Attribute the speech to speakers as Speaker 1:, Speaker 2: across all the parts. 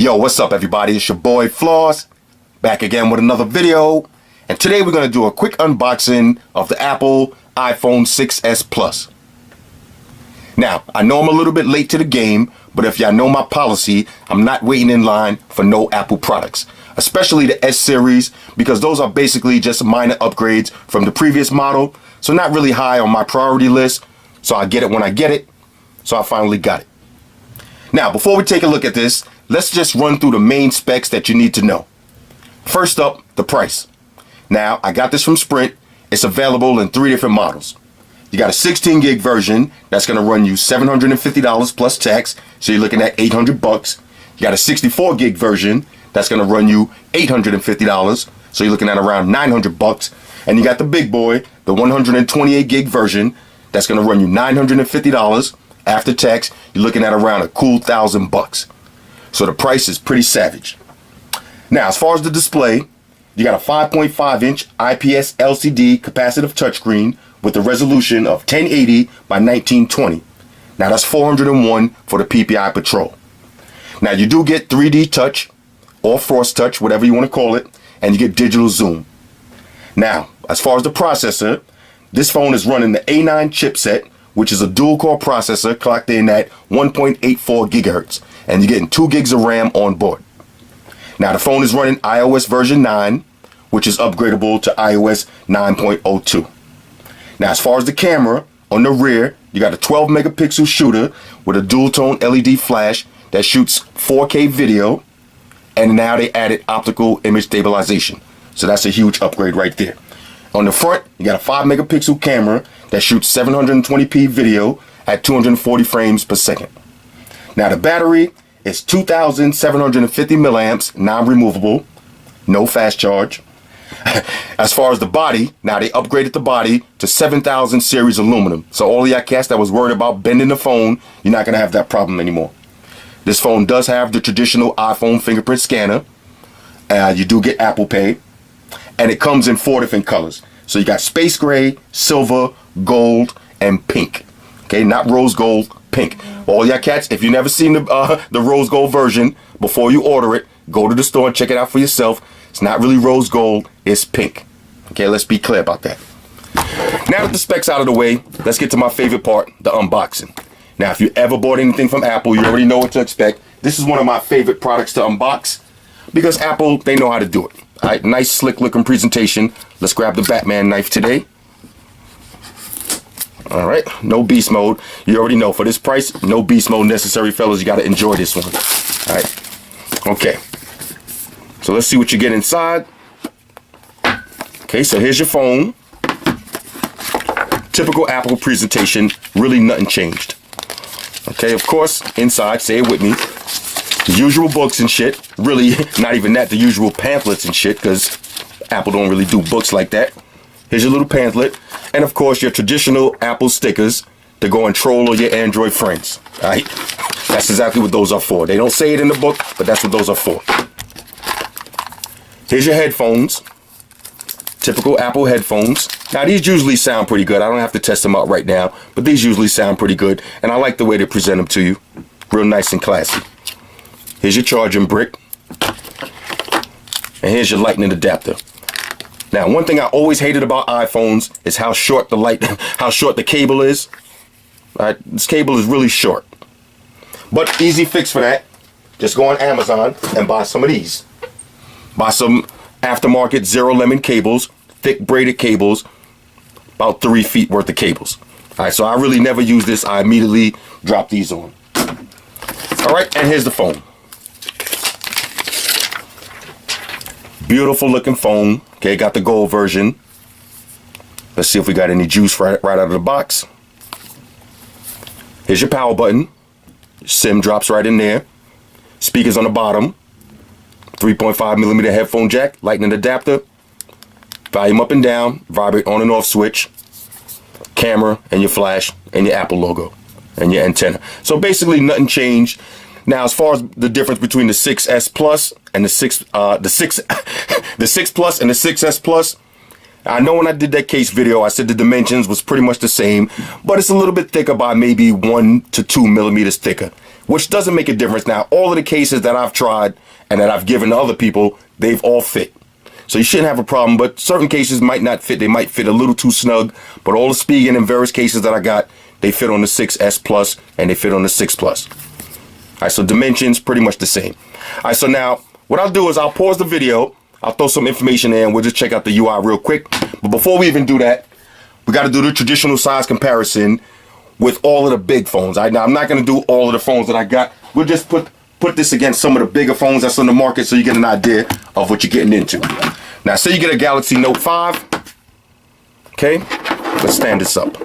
Speaker 1: Yo, what's up everybody? It's your boy Floss, back again with another video. And today we're going to do a quick unboxing of the Apple iPhone 6s Plus. Now, I know I'm a little bit late to the game, but if y'all know my policy, I'm not waiting in line for no Apple products. Especially the S series, because those are basically just minor upgrades from the previous model. So not really high on my priority list. So I get it when I get it. So I finally got it. Now, before we take a look at this, let's just run through the main specs that you need to know. First up, the price. Now, I got this from Sprint. It's available in 3 different models. You got a 16 gig version that's going to run you $750 plus tax, so you're looking at 800 bucks. You got a 64 gig version that's going to run you $850, so you're looking at around 900 bucks. And you got the big boy, the 128 gig version that's going to run you $950 after tax. You're looking at around a cool $1,000. So the price is pretty savage. Now, as far as the display, you got a 5.5 inch IPS LCD capacitive touchscreen with a resolution of 1080 by 1920. Now that's 401 for the PPI Patrol. Now you do get 3D touch or Force touch, whatever you want to call it, and you get digital zoom. Now, as far as the processor, this phone is running the A9 chipset, which is a dual core processor clocked in at 1.84 gigahertz, and you're getting 2 gigs of RAM on board. Now the phone is running iOS version 9, which is upgradable to iOS 9.02. Now as far as the camera, on the rear, you got a 12 megapixel shooter with a dual tone LED flash that shoots 4K video, and now they added optical image stabilization. So that's a huge upgrade right there. On the front, you got a 5 megapixel camera that shoots 720p video at 240 frames per second. Now the battery is 2,750 milliamps, non-removable, no fast charge. As far as the body, now they upgraded the body to 7000 series aluminum. So all of y'all cats that was worried about bending the phone, you're not going to have that problem anymore. This phone does have the traditional iPhone fingerprint scanner. You do get Apple Pay. And it comes in 4 different colors. So you got space gray, silver, gold, and pink. Okay, not rose gold, pink. All y'all cats, if you never seen the rose gold version, before you order it, go to the store and check it out for yourself. It's not really rose gold, it's pink. Okay, let's be clear about that. Now that the specs out of the way, let's get to my favorite part, the unboxing. Now, if you ever bought anything from Apple, you already know what to expect. This is one of my favorite products to unbox because Apple, they know how to do it. All right, nice slick looking presentation. Let's grab the Batman knife today. All right, no beast mode. You already know for this price, no beast mode necessary, fellas. You got to enjoy this one. All right, okay. So let's see what you get inside. Okay, so here's your phone. Typical Apple presentation, really nothing changed. Okay, of course, inside, say it with me, the usual books and shit. Really, not even that, the usual pamphlets and shit, because Apple don't really do books like that. Here's your little pamphlet. And of course, your traditional Apple stickers to go and troll all your Android friends. All right? That's exactly what those are for. They don't say it in the book, but that's what those are for. Here's your headphones. Typical Apple headphones. Now, these usually sound pretty good. I don't have to test them out right now, but these usually sound pretty good. And I like the way they present them to you. Real nice and classy. Here's your charging brick. And here's your lightning adapter. Now, one thing I always hated about iPhones is how short the cable is. All right, this cable is really short. But easy fix for that. Just go on Amazon and buy some of these. Buy some aftermarket Zero Lemon cables, thick braided cables, about 3 feet worth of cables. All right, so I really never use this. I immediately drop these on. All right, and here's the phone. Beautiful looking phone. Okay, got the gold version. Let's see if we got any juice right out of the box. Here's your power button. SIM drops right in there. Speakers on the bottom. 3.5 millimeter headphone jack, lightning adapter, volume up and down, vibrate on and off switch, camera, and your flash, and your Apple logo, and your antenna. So basically nothing changed. Now, as far as the difference between the 6S Plus and the 6 Plus and the 6S Plus, I know when I did that case video, I said the dimensions was pretty much the same, but it's a little bit thicker by maybe 1 to 2 millimeters thicker, which doesn't make a difference. Now, all of the cases that I've tried and that I've given to other people, they've all fit. So you shouldn't have a problem, but certain cases might not fit. They might fit a little too snug, but all the Spigen and various cases that I got, they fit on the 6S Plus and they fit on the 6 Plus. All right, so dimensions pretty much the same. All right, so now what I'll do is I'll pause the video. I'll throw some information in. We'll just check out the UI real quick. But before we even do that, we got to do the traditional size comparison with all of the big phones. All right, now I'm not going to do all of the phones that I got. We'll just put this against some of the bigger phones that's on the market so you get an idea of what you're getting into. Now, say you get a Galaxy Note 5. Okay, let's stand this up.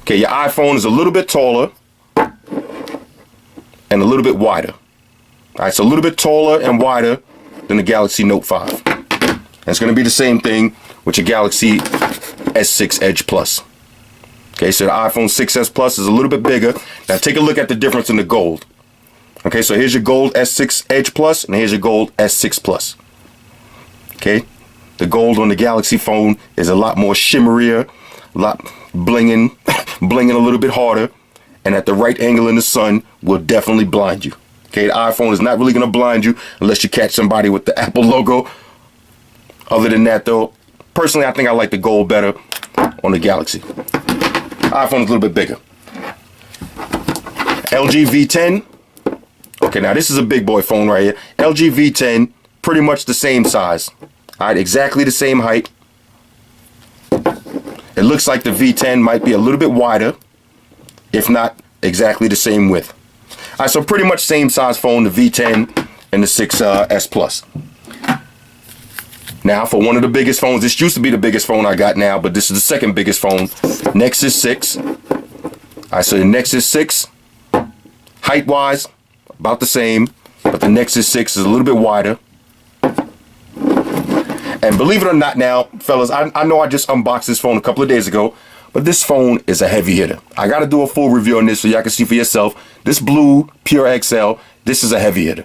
Speaker 1: Okay, your iPhone is a little bit taller and a little bit wider. All right, so a little bit taller and wider than the Galaxy Note 5. And it's going to be the same thing with your Galaxy S6 Edge Plus. Okay, so the iPhone 6S Plus is a little bit bigger. Now take a look at the difference in the gold. Okay, so here's your gold S6 Edge Plus and here's your gold S6 Plus. Okay, the gold on the Galaxy phone is a lot more shimmerier, a lot blinging, blinging a little bit harder, and at the right angle in the sun will definitely blind you. Okay, the iPhone is not really going to blind you unless you catch somebody with the Apple logo. Other than that, though, personally, I think I like the gold better on the Galaxy. iPhone is a little bit bigger. LG V10. Okay, now this is a big boy phone right here. LG V10, pretty much the same size. All right, exactly the same height. It looks like the V10 might be a little bit wider, if not exactly the same width. All right, so pretty much same size phone, the V10 and the 6S Plus. Now, for one of the biggest phones, this used to be the biggest phone I got now, but this is the second biggest phone, Nexus 6. All right, so the Nexus 6, height-wise, about the same, but the Nexus 6 is a little bit wider. And believe it or not now, fellas, I know I just unboxed this phone a couple of days ago, but this phone is a heavy hitter. I got to do a full review on this so y'all can see for yourself. This blue Pure XL, this is a heavy hitter.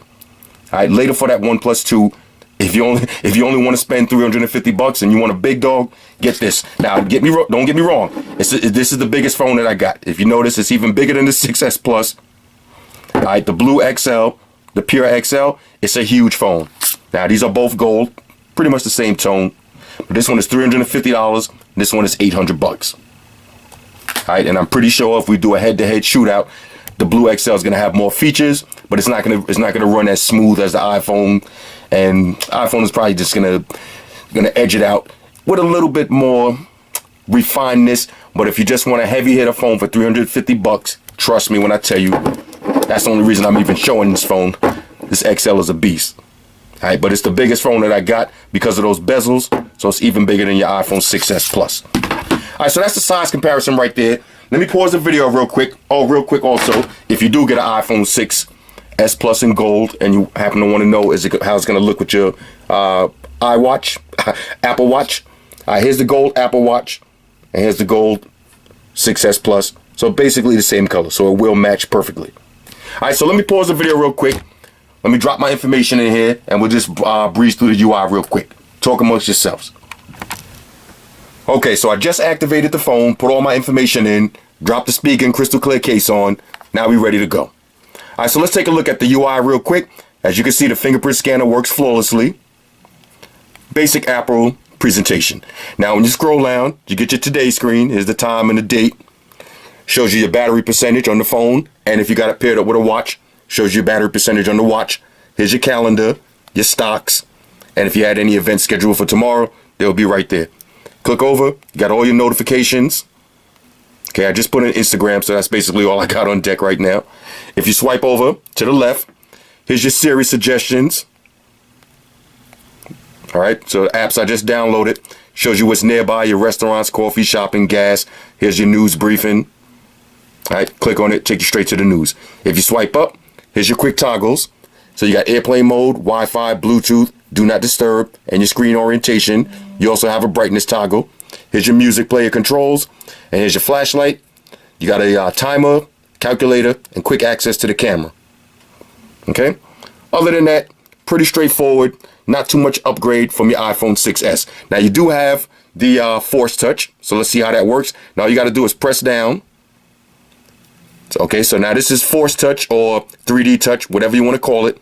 Speaker 1: All right, later for that OnePlus 2, if you only want to spend $350 and you want a big dog, get this. Now, don't get me wrong. This is the biggest phone that I got. If you notice, it's even bigger than the 6S Plus. All right, the blue XL, the Pure XL, it's a huge phone. Now, these are both gold, pretty much the same tone. But this one is $350. This one is $800. All right, and I'm pretty sure if we do a head-to-head shootout, the blue XL is going to have more features, but it's not going to run as smooth as the iPhone. And iPhone is probably just gonna edge it out with a little bit more refinedness. But if you just want a heavy hitter phone for $350, trust me when I tell you, that's the only reason I'm even showing this phone. This XL is a beast. All right, but it's the biggest phone that I got because of those bezels, so it's even bigger than your iPhone 6S Plus. All right, so that's the size comparison right there. Let me pause the video real quick. Oh, real quick also, if you do get an iPhone 6S Plus in gold and you happen to want to know how it's going to look with your iWatch, Apple Watch. Here's the gold Apple Watch and here's the gold 6S Plus. So basically the same color, so it will match perfectly. All right, so let me pause the video real quick. Let me drop my information in here and we'll just breeze through the UI real quick. Talk amongst yourselves. Okay, so I just activated the phone, put all my information in, dropped the Spigen crystal clear case on. Now we're ready to go. All right, so let's take a look at the UI real quick. As you can see, the fingerprint scanner works flawlessly. Basic Apple presentation. Now, when you scroll down, you get your today screen. Here's the time and the date. Shows you your battery percentage on the phone. And if you got it paired up with a watch, shows you your battery percentage on the watch. Here's your calendar, your stocks. And if you had any events scheduled for tomorrow, they'll be right there. Click over, you got all your notifications. Okay, I just put in Instagram, so that's basically all I got on deck right now. If you swipe over to the left, here's your Siri suggestions. All right, so the apps I just downloaded shows you what's nearby, your restaurants, coffee, shopping, gas. Here's your news briefing. All right, click on it, take you straight to the news. If you swipe up, here's your quick toggles. So you got airplane mode, Wi-Fi, Bluetooth, do not disturb, and your screen orientation. You also have a brightness toggle. Here's your music player controls, and here's your flashlight. You got a timer, calculator, and quick access to the camera. Okay? Other than that, pretty straightforward. Not too much upgrade from your iPhone 6S. Now you do have the Force Touch, so let's see how that works. Now all you got to do is press down, Okay, so now this is Force Touch or 3D Touch, whatever you want to call it.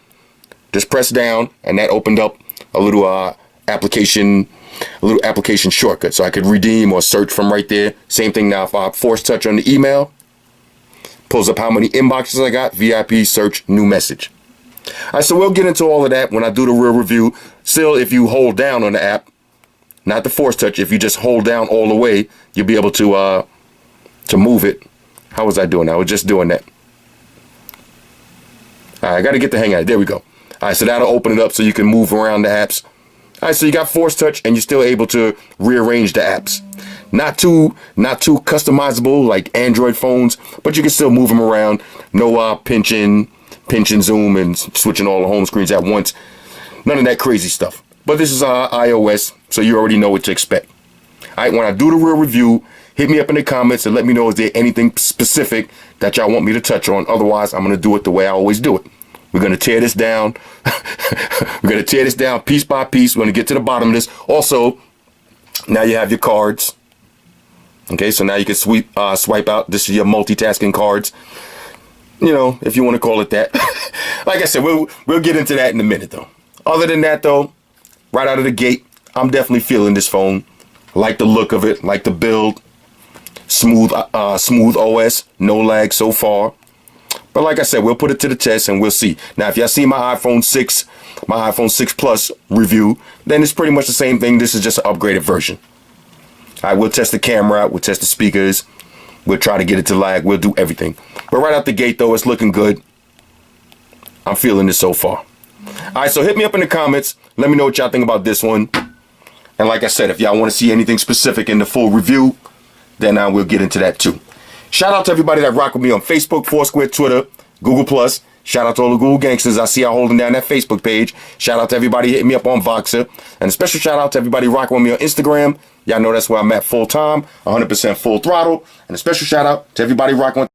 Speaker 1: Just press down, and that opened up a little application shortcut, so I could redeem or search from right there. Same thing now if I Force Touch on the email, pulls up how many inboxes I got, VIP, search, new message. All right, so we'll get into all of that when I do the real review. Still, if you hold down on the app, not the Force Touch, if you just hold down all the way, you'll be able to move it. How was I doing? I was just doing that. All right, I got to get the hang of it. There we go. All right, so that'll open it up so you can move around the apps. All right, so you got Force Touch, and you're still able to rearrange the apps. Not too customizable like Android phones, but you can still move them around. No pinch and zoom and switching all the home screens at once. None of that crazy stuff. But this is iOS, so you already know what to expect. All right, when I do the real review, hit me up in the comments and let me know is there anything specific that y'all want me to touch on. Otherwise, I'm going to do it the way I always do it. We're going to tear this down. We're going to tear this down piece by piece. We're going to get to the bottom of this. Also, now you have your cards. Okay, so now you can swipe out. This is your multitasking cards. You know, if you want to call it that. Like I said, we'll get into that in a minute, though. Other than that, though, right out of the gate, I'm definitely feeling this phone. Like the look of it, like the build. Smooth OS, no lag so far. But like I said, we'll put it to the test and we'll see. Now, if y'all see my iPhone 6 Plus review, then it's pretty much the same thing. This is just an upgraded version. All right, we'll test the camera out. We'll test the speakers. We'll try to get it to lag. We'll do everything. But right out the gate, though, it's looking good. I'm feeling this so far. All right, so hit me up in the comments. Let me know what y'all think about this one. And like I said, if y'all want to see anything specific in the full review, then we'll get into that too. Shout out to everybody that rock with me on Facebook, Foursquare, Twitter, Google+. Shout out to all the Google gangsters. I see y'all holding down that Facebook page. Shout out to everybody hitting me up on Voxer. And a special shout out to everybody rocking with me on Instagram. Y'all know that's where I'm at full time, 100% full throttle. And a special shout out to everybody rocking with